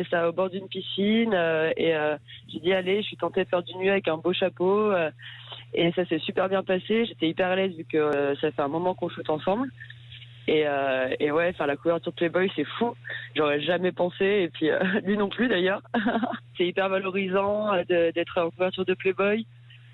C'était au bord d'une piscine j'ai dit allez, je suis tentée de faire du nu avec un beau chapeau et ça s'est super bien passé. J'étais hyper à l'aise vu que ça fait un moment qu'on shoot ensemble. Et ouais, faire la couverture de Playboy, c'est fou. J'aurais jamais pensé. Et puis lui non plus d'ailleurs. C'est hyper valorisant d'être en couverture de Playboy.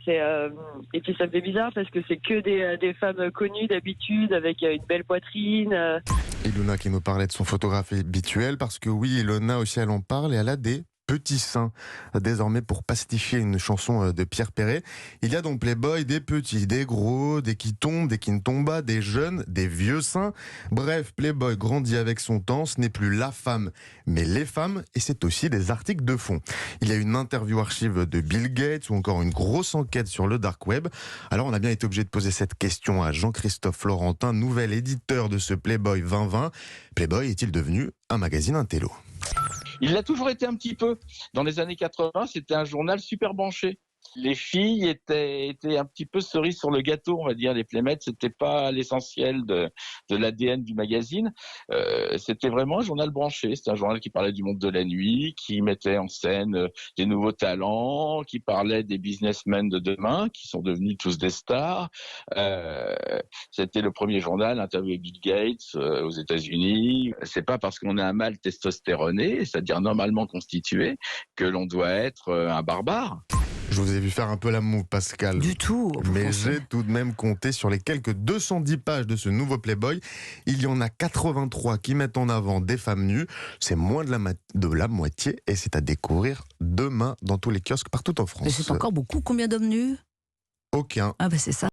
Et puis ça me fait bizarre parce que c'est que des femmes connues d'habitude avec une belle poitrine. Ilona qui nous parlait de son photographe habituel, parce que oui, Ilona aussi, elle en parle et elle a des petits seins. Désormais, pour pastifier une chanson de Pierre Perret, il y a donc Playboy des petits, des gros, des qui tombent, des qui ne tombent pas, des jeunes, des vieux seins. Bref, Playboy grandit avec son temps. Ce n'est plus la femme, mais les femmes, et c'est aussi des articles de fond. Il y a une interview archive de Bill Gates ou encore une grosse enquête sur le dark web. Alors, on a bien été obligé de poser cette question à Jean-Christophe Florentin, nouvel éditeur de ce Playboy 2020. Playboy est-il devenu un magazine intello ? Il l'a toujours été un petit peu. Dans les années 80, c'était un journal super branché. Les filles étaient un petit peu cerise sur le gâteau, on va dire. Les Playmates, c'était pas l'essentiel de l'ADN du magazine. C'était vraiment un journal branché. C'était un journal qui parlait du monde de la nuit, qui mettait en scène des nouveaux talents, qui parlait des businessmen de demain, qui sont devenus tous des stars. C'était le premier journal interviewé Bill Gates aux États-Unis. C'est pas parce qu'on est un mâle testostéroné, c'est-à-dire normalement constitué, que l'on doit être un barbare. Je vous ai vu faire un peu la moue, Pascal. Du tout. Mais j'ai tout de même compté sur les quelques 210 pages de ce nouveau Playboy. Il y en a 83 qui mettent en avant des femmes nues. C'est moins de la moitié et c'est à découvrir demain dans tous les kiosques partout en France. Mais c'est encore beaucoup. Combien d'hommes nus ? Aucun. Ah ben c'est ça.